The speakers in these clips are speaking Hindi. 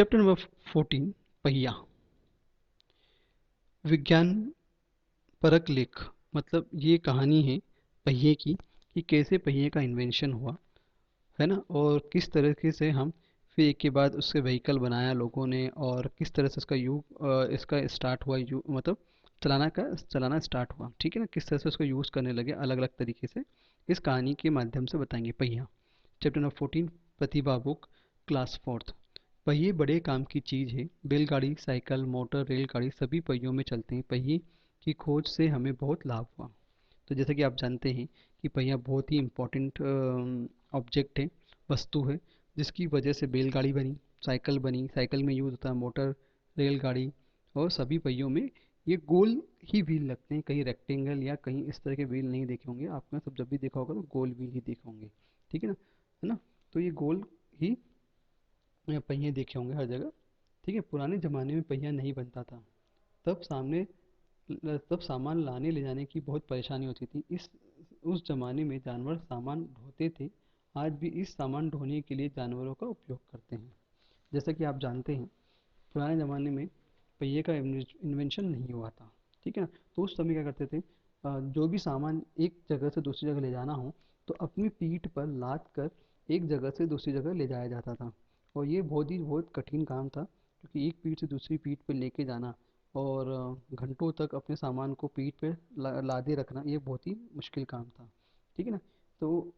चैप्टर नंबर 14 पहिया। विज्ञान परक लेख मतलब ये कहानी है पहिए की कि कैसे पहिए का इन्वेंशन हुआ है ना, और किस तरीके से हम फिर एक के बाद उससे व्हीकल बनाया लोगों ने, और किस तरह से इसका इसका स्टार्ट हुआ मतलब चलाना स्टार्ट हुआ। ठीक है ना, किस तरह से उसको यूज़ करने लगे अलग अलग तरीके से इस कहानी के माध्यम से बताएंगे। पहिया चैप्टर नंबर 14 प्रतिभा बुक क्लास फोर्थ। पहिए बड़े काम की चीज़ है। बैलगाड़ी, साइकिल, मोटर, रेलगाड़ी सभी पहियों में चलते हैं। पहिए की खोज से हमें बहुत लाभ हुआ। तो जैसे कि आप जानते हैं कि पहिया बहुत ही इम्पोर्टेंट ऑब्जेक्ट है, वस्तु है, जिसकी वजह से बैलगाड़ी बनी, साइकिल बनी, साइकिल में यूज़ होता है मोटर, रेलगाड़ी, और सभी पहियों में ये गोल ही व्हील लगते हैं। कहीं रेक्टेंगल या कहीं इस तरह के व्हील नहीं देखे होंगे आपने, सब जब भी देखा होगा तो गोल व्हील ही देखे होंगे। ठीक है ना। तो ये गोल ही पहिए देखे होंगे हर जगह। ठीक है, पुराने ज़माने में पहिया नहीं बनता था। तब सामने तब सामान लाने ले जाने की बहुत परेशानी होती थी। इस उस ज़माने में जानवर सामान ढोते थे। आज भी इस सामान ढोने के लिए जानवरों का उपयोग करते हैं। जैसा कि आप जानते हैं, पुराने ज़माने में पहिए का इन्वेंशन नहीं हुआ था। ठीक है ना। तो उस समय क्या करते थे, जो भी सामान एक जगह से दूसरी जगह ले जाना हो तो अपनी पीठ पर लाद कर एक जगह से दूसरी जगह ले जाया जाता था। और ये बहुत कठिन काम था, क्योंकि एक पीठ से दूसरी पीठ पर लेके जाना और घंटों तक अपने सामान को पीठ पे लादे रखना, ये बहुत ही मुश्किल काम था। ठीक है ना। तो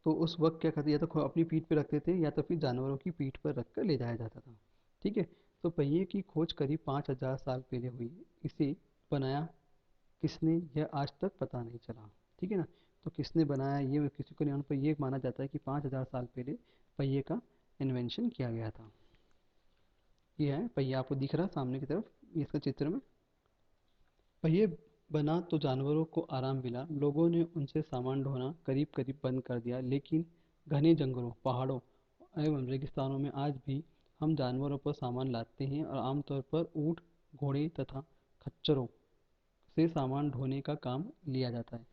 उस वक्त क्या करते, या तो अपनी पीठ पे रखते थे या तो फिर जानवरों की पीठ पर रख कर ले जाया जाता था। ठीक है। तो पहिए की खोज करीब 5,000 साल पहले हुई। इसे बनाया किसने, यह आज तक पता नहीं चला। ठीक है ना। तो किसने बनाया, ये किसी को नहीं मालूम, पर ये माना जाता है कि 5,000 साल पहले पहिए का इन्वेंशन किया गया था। ये है पहिया, आपको दिख रहा है सामने की तरफ, ये इसका चित्र में पहिए बना तो जानवरों को आराम मिला। लोगों ने उनसे सामान ढोना करीब करीब बंद कर दिया, लेकिन घने जंगलों, पहाड़ों एवं रेगिस्तानों में आज भी हम जानवरों पर सामान लादते हैं, और आमतौर पर ऊँट, घोड़े तथा खच्चरों से सामान ढोने का काम लिया जाता है।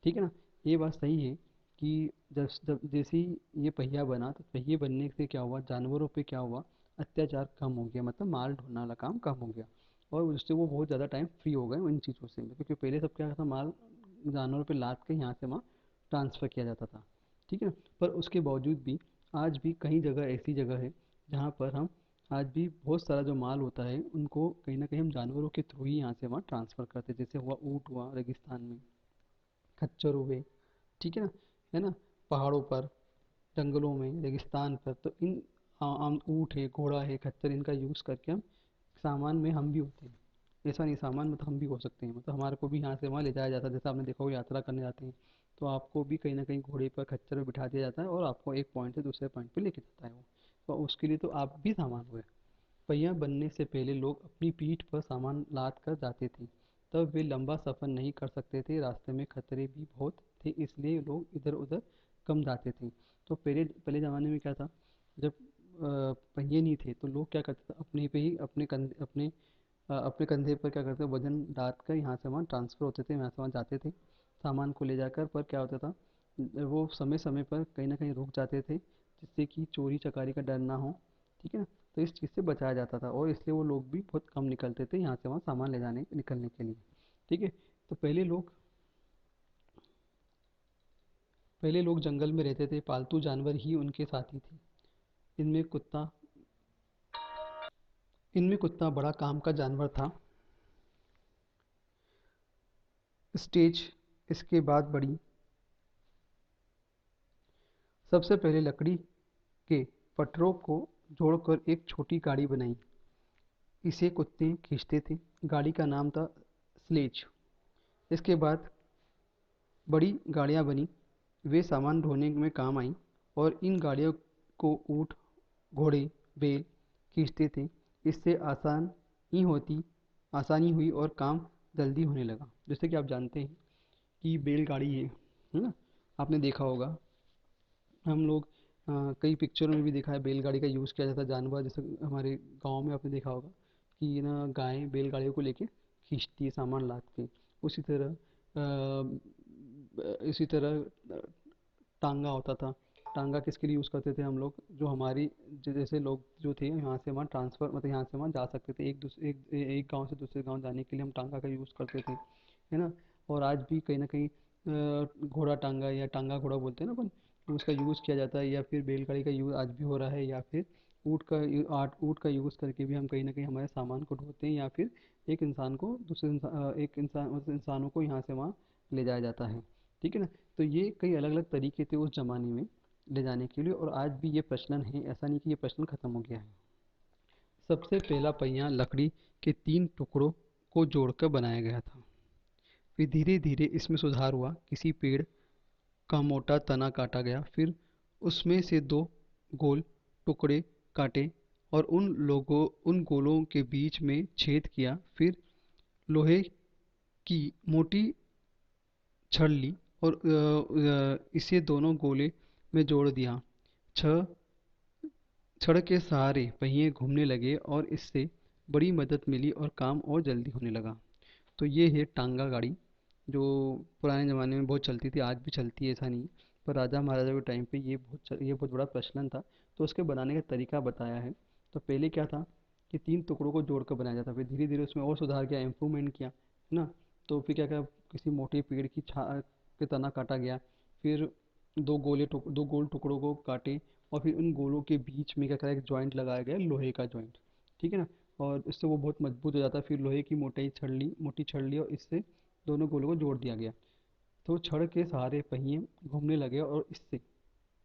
ठीक है ना। ये बात सही है कि जब जैसे ही ये पहिया बना, तो पहिए बनने से क्या हुआ, जानवरों पे क्या हुआ, अत्याचार कम हो गया, मतलब माल ढोने वाला काम कम हो गया। और उससे वो बहुत ज़्यादा टाइम फ्री हो गए इन चीज़ों से, क्योंकि पहले सब क्या था, माल जानवरों पे लाद के यहाँ से वहाँ ट्रांसफ़र किया जाता था। ठीक है। पर उसके बावजूद भी आज भी कई जगह ऐसी जगह है जहाँ पर हम आज भी बहुत सारा जो माल होता है उनको कहीं ना कहीं हम जानवरों के थ्रू ही यहाँ से वहाँ ट्रांसफ़र करते हैं। जैसे हुआ ऊँट हुआ रेगिस्तान में, खच्चर हुए। ठीक है ना। है ना। पहाड़ों पर, जंगलों में, रेगिस्तान पर, तो इन आम ऊँट है, घोड़ा है, खच्चर, इनका यूज़ करके हम सामान में हम भी होते हैं। ऐसा नहीं, सामान में तो हम भी हो सकते हैं, मतलब हमारे को भी यहाँ से वहाँ ले जाया जाता है। जैसे आपने देखा हो यात्रा करने जाते हैं तो आपको भी कहीं ना कहीं घोड़े पर, खच्चर पर बिठा दिया जाता है और आपको एक पॉइंट से दूसरे पॉइंट पे लेके जाता है वो। तो उसके लिए तो आप भी सामान हुए। पहिया बनने से पहले लोग अपनी पीठ पर सामान लाद कर जाते थे। तब वे लंबा सफ़र नहीं कर सकते थे, रास्ते में खतरे भी बहुत थे, इसलिए लोग इधर उधर कम जाते थे। तो पहले पहले ज़माने में क्या था, जब पहिए नहीं थे तो लोग क्या करते थे, अपने पे ही अपने कंधे पर क्या करते, वजन डाल कर यहाँ से वहाँ ट्रांसफ़र होते थे, यहाँ से वहाँ जाते थे सामान को ले जाकर। पर क्या होता था, वो समय समय पर कहीं ना कहीं रुक जाते थे, जिससे कि चोरी चकारी का डर ना हो। ठीक है ना। तो इस चीज़ से बचाया जाता था, और इसलिए वो लोग भी बहुत कम निकलते थे यहाँ से वहाँ सामान ले जाने निकलने के लिए। ठीक है। तो पहले लोग जंगल में रहते थे, पालतू जानवर ही उनके साथी थे। इनमें कुत्ता इनमें कुत्ता बड़ा काम का जानवर था। स्टेज इसके बाद बड़ी। सबसे पहले लकड़ी के पटरों को जोड़कर एक छोटी गाड़ी बनाई। इसे कुत्ते खींचते थे। गाड़ी का नाम था स्लेज। इसके बाद बड़ी गाड़ियाँ बनी, वे सामान ढोने में काम आईं, और इन गाड़ियों को ऊँट, घोड़े, बैल खींचते थे। इससे ही होती आसानी हुई और काम जल्दी होने लगा। जैसे कि आप जानते हैं कि बैलगाड़ी है ना, आपने देखा होगा। हम लोग कई पिक्चरों में भी देखा है बैलगाड़ी का यूज़ किया जाता है। जानवर जैसे हमारे गांव में आपने देखा होगा कि ना गायें बैलगाड़ियों को लेके खींचती है सामान लाद के। उसी तरह इसी तरह टांगा होता था। टांगा किसके लिए यूज़ करते थे हम लोग, जो हमारी जैसे लोग जो थे यहाँ से वहाँ ट्रांसफ़र, मतलब यहाँ से वहाँ जा सकते थे, एक गांव से दूसरे गांव जाने के लिए हम टांगा का यूज़ करते थे, है ना। और आज भी कहीं ना कहीं घोड़ा टांगा या टांगा घोड़ा बोलते हैं ना अपन, तो उसका यूज़ किया जाता है, या फिर बैलगाड़ी का यूज़ आज भी हो रहा है, या फिर ऊँट का यूज़ करके भी हम कहीं ना कहीं हमारे सामान को ढोते हैं, या फिर एक इंसान उस इंसानों को यहाँ से वहाँ ले जाया जाता है, ठीक है ना। तो ये कई अलग अलग तरीके थे उस ज़माने में ले जाने के लिए, और आज भी ये प्रचलन है, ऐसा नहीं कि ये प्रचलन ख़त्म हो गया है। सबसे पहला पहिया लकड़ी के 3 टुकड़ों को जोड़कर बनाया गया था। फिर धीरे धीरे इसमें सुधार हुआ, किसी पेड़ का मोटा तना काटा गया, फिर उसमें से 2 गोल टुकड़े काटे और उन गोलों के बीच में छेद किया, फिर लोहे की मोटी छड़ ली और इसे दोनों गोले में जोड़ दिया। छह छड़ के सहारे पहिए घूमने लगे और इससे बड़ी मदद मिली और काम और जल्दी होने लगा। तो ये है टांगा गाड़ी, जो पुराने ज़माने में बहुत चलती थी, आज भी चलती है ऐसा नहीं है। पर राजा महाराजा के टाइम पे ये बहुत बड़ा प्रचलन था। तो उसके बनाने का तरीका बताया है। तो पहले क्या था कि 3 टुकड़ों को जोड़कर बनाया जाता, फिर धीरे धीरे उसमें और सुधार किया, इम्प्रूवमेंट किया, है ना। तो फिर क्या क्या किसी मोटे पेड़ की छा के तना काटा गया, फिर 2 गोल टुकड़ों को काटे, और फिर उन गोलों के बीच में क्या करा, एक जॉइंट लगाया गया, लोहे का जॉइंट, ठीक है ना। और इससे वो बहुत मजबूत हो जाता है। फिर लोहे की मोटी छड़ ली और इससे दोनों गोलों को जोड़ दिया गया। तो छड़ के सहारे पहिए घूमने लगे और इससे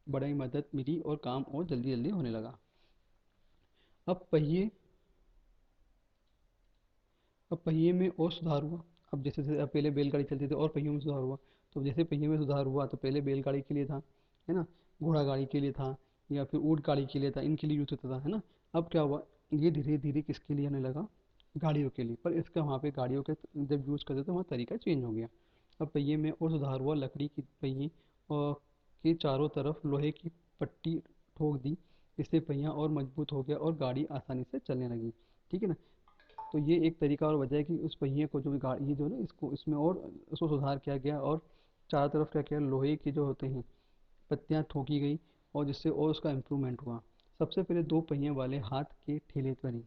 बड़ी मदद मिली और काम और जल्दी जल्दी होने लगा। अब पहिए अब पहिए में और सुधार हुआ। अब जैसे जैसे अब पहले बैलगाड़ी चलती थी और पहियों में सुधार हुआ। तो जैसे पहिए में सुधार हुआ तो पहले बैलगाड़ी के लिए था, है ना, घोड़ा गाड़ी के लिए था, या फिर ऊँट गाड़ी के लिए था, इनके लिए यूज होता था, है ना। अब क्या हुआ, ये धीरे धीरे किसके लिए आने लगा, गाड़ियों के लिए। पर इसका वहाँ पे गाड़ियों के जब यूज़ करते तो वहाँ तरीका चेंज हो गया। अब पहिए में और सुधार हुआ, लकड़ी की पहिए और के चारों तरफ लोहे की पट्टी ठोक दी, इससे पहिया और मजबूत हो गया और गाड़ी आसानी से चलने लगी, ठीक है ना। तो ये एक तरीका और वजह है कि उस पहिए को जो गाड़ी ये जो ना इसको इसमें और उसको सुधार किया गया, और चारों तरफ क्या किया, लोहे के जो होते हैं पत्तियाँ ठोकी गई, और जिससे और उसका इम्प्रूवमेंट हुआ। सबसे पहले 2 पहिए वाले हाथ के ठेले बने।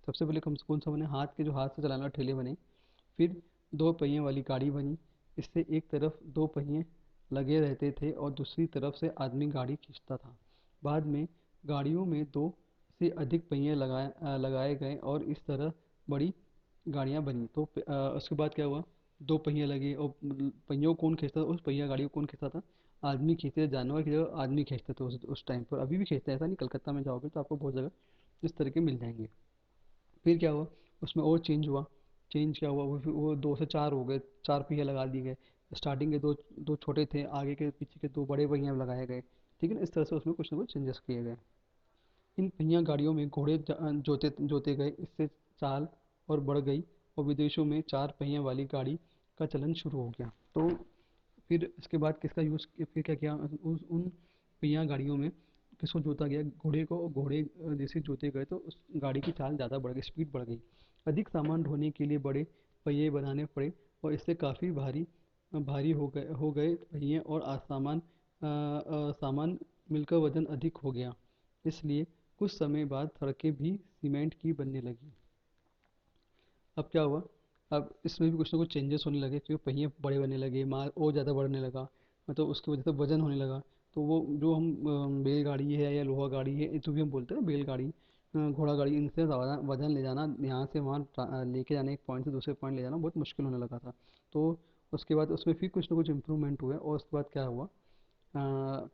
सबसे पहले कौन सा बने, हाथ के, जो हाथ से चलाने वाले ठेले बने। फिर 2 पहिए वाली गाड़ी बनी। इससे एक तरफ 2 पहिए लगे रहते थे और दूसरी तरफ से आदमी गाड़ी खींचता था। बाद में गाड़ियों में 2 से अधिक पहिए लगाए गए और इस तरह बड़ी गाड़ियाँ बनी। तो उसके बाद क्या हुआ, 2 पहिए लगे और पहियों को कौन खींचता था, उस पहिया गाड़ी को कौन खींचता था, आदमी खींचते थे। जानवर की जगह आदमी खींचते थे उस टाइम पर, अभी भी खींचते हैं, ऐसा नहीं, कलकत्ता में जाओगे तो आपको बहुत जगह इस तरह के मिल जाएंगे। फिर क्या हुआ, उसमें और चेंज हुआ। चेंज क्या हुआ, वो 2 से 4 हो गए, 4 पहिए लगा दिए गए। स्टार्टिंग के दो दो छोटे थे, आगे के पीछे के 2 बड़े पहिए लगाए गए, ठीक है ना। इस तरह से उसमें कुछ ना कुछ चेंजेस किए गए। इन पहिया गाड़ियों में घोड़े जोते जोते गए, इससे चाल और बढ़ गई, और विदेशों में 4 पहिया वाली गाड़ी का चलन शुरू हो गया। तो फिर इसके बाद किसका यूज़, फिर क्या किया, उन पहिया गाड़ियों में किसको जोता गया, घोड़े को। घोड़े जैसे जोते गए तो उस गाड़ी की चाल ज़्यादा बढ़ गई, स्पीड बढ़ गई। अधिक सामान ढोने के लिए बड़े पहिए बनाने पड़े, और इससे काफ़ी भारी भारी हो गए पहिए, और सामान मिलकर वजन अधिक हो गया। इसलिए कुछ समय बाद सड़कें भी सीमेंट की बनने लगी। अब क्या हुआ, अब इसमें भी कुछ ना कुछ चेंजेस होने लगे, क्योंकि पहिए बड़े बनने लगे, माल और ज़्यादा बढ़ने लगा, मतलब उसकी वजह से वजन होने लगा। तो वो जो हम बैलगाड़ी है या लोहा गाड़ी है, ये जो भी हम बोलते हैं ना, बैलगाड़ी, घोड़ा गाड़ी, इनसे ज़्यादा वजन ले जाना, यहाँ से वहाँ लेके जाने, एक पॉइंट से दूसरे पॉइंट ले जाना बहुत मुश्किल होने लगा था। तो उसके बाद उसमें फिर कुछ ना कुछ इम्प्रूवमेंट हुए, और उसके बाद क्या हुआ,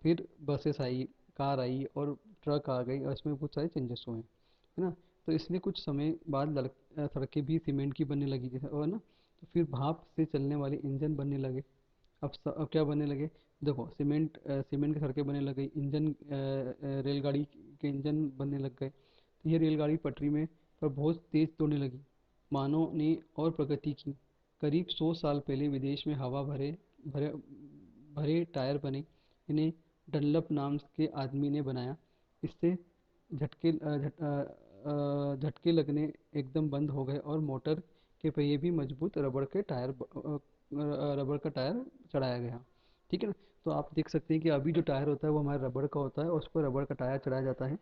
फिर बसेस आई, कार आई, और ट्रक आ गई, और इसमें बहुत सारे चेंजेस हुए, है ना। तो इसलिए कुछ समय बाद सड़कें भी सीमेंट की बनने लगी, जैसे, और ना, तो फिर भाप से चलने वाले इंजन बनने लगे। अब क्या बनने लगे, देखो, सीमेंट की सड़कें बनने लग गई, रेलगाड़ी के इंजन बनने लग गए। तो ये रेलगाड़ी पटरी में पर बहुत तेज दौड़ने लगी। मानव ने और प्रगति की। करीब 100 साल पहले विदेश में हवा भरे भरे भरे टायर बने। इन्हें डनलप नाम के आदमी ने बनाया। इससे झटके लगने एकदम बंद हो गए, और मोटर के पहिए भी मजबूत रबड़ का टायर चढ़ाया गया, ठीक है ना। तो आप देख सकते हैं कि अभी जो टायर होता है वो हमारे रबड़ का होता है और उस पर रबड़ का टायर चढ़ाया जाता है,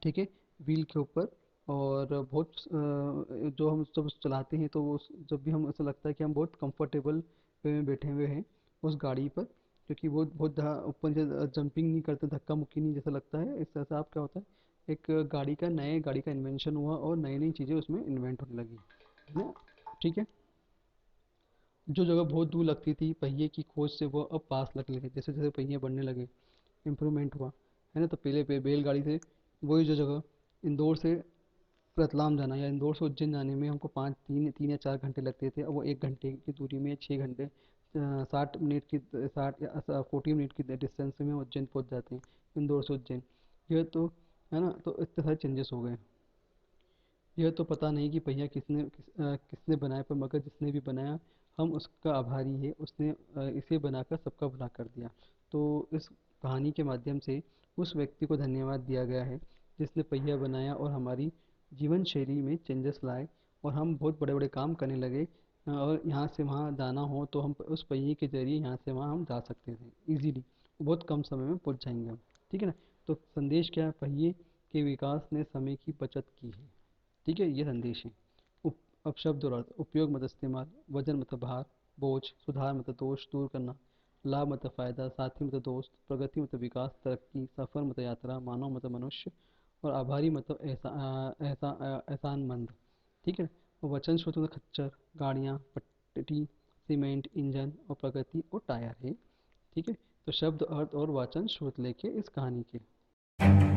ठीक है, व्हील के ऊपर। और बहुत जो हम जब चलाते हैं तो वो जब भी हम ऐसा लगता है कि हम बहुत कंफर्टेबल वे में बैठे हुए हैं उस गाड़ी पर, क्योंकि वो बहुत ऊपर से जंपिंग नहीं करते, धक्का मुक्की नहीं जैसा लगता है। इस तरह से आप क्या होता है, एक नए गाड़ी का इन्वेंशन हुआ और नई नई चीज़ें उसमें इन्वेंट होने लगी है ना, ठीक है। जो जगह बहुत दूर लगती थी पहिए की खोज से वो अब पास लगने लगे, जैसे जैसे पहिए बढ़ने लगे, इम्प्रूवमेंट हुआ, है ना। तो पहले बैलगाड़ी से वही जो जगह इंदौर से रतलाम जाना या इंदौर से उज्जैन जाने में हमको पाँच तीन तीन या 4 घंटे लगते थे, अब वो 1 घंटे की दूरी में 6 घंटे 60 मिनट की 40 मिनट की डिस्टेंस में उज्जैन पहुंच जाते हैं, इंदौर से उज्जैन। यह तो है ना, तो इतने सारे चेंजेस हो गए। यह तो पता नहीं कि पहिया किसने बनाया, पर मगर जिसने भी बनाया हम उसका आभारी है, उसने इसे बनाकर सबका भला कर दिया। तो इस कहानी के माध्यम से उस व्यक्ति को धन्यवाद दिया गया है जिसने पहिया बनाया और हमारी जीवन शैली में चेंजेस लाए, और हम बहुत बड़े बड़े काम करने लगे। और यहाँ से वहाँ जाना हो तो हम उस पहिए के जरिए यहाँ से वहाँ हम जा सकते थे इजीली, बहुत कम समय में पहुँच जाएंगे हम, ठीक है ना। तो संदेश क्या है, पहिए के विकास ने समय की बचत की है, ठीक है, ये संदेश है। अब शब्द और अर्थ। उपयोग मतलब इस्तेमाल, वजन मतलब भार, बोझ, सुधार मतलब दोष दूर करना, लाभ मतलब फायदा, साथी मतलब दोस्त, प्रगति मतलब विकास तरक्की, सफर मतलब यात्रा, मानव मतलब मनुष्य, और आभारी मतलब एहसानमंद, ठीक है। और वचन स्रोत मतलब खच्चर, गाड़ियाँ, पट्टी, सीमेंट, इंजन, और प्रगति और टायर है, ठीक है। तो शब्द अर्थ और वाचन स्रोत लेके इस कहानी के।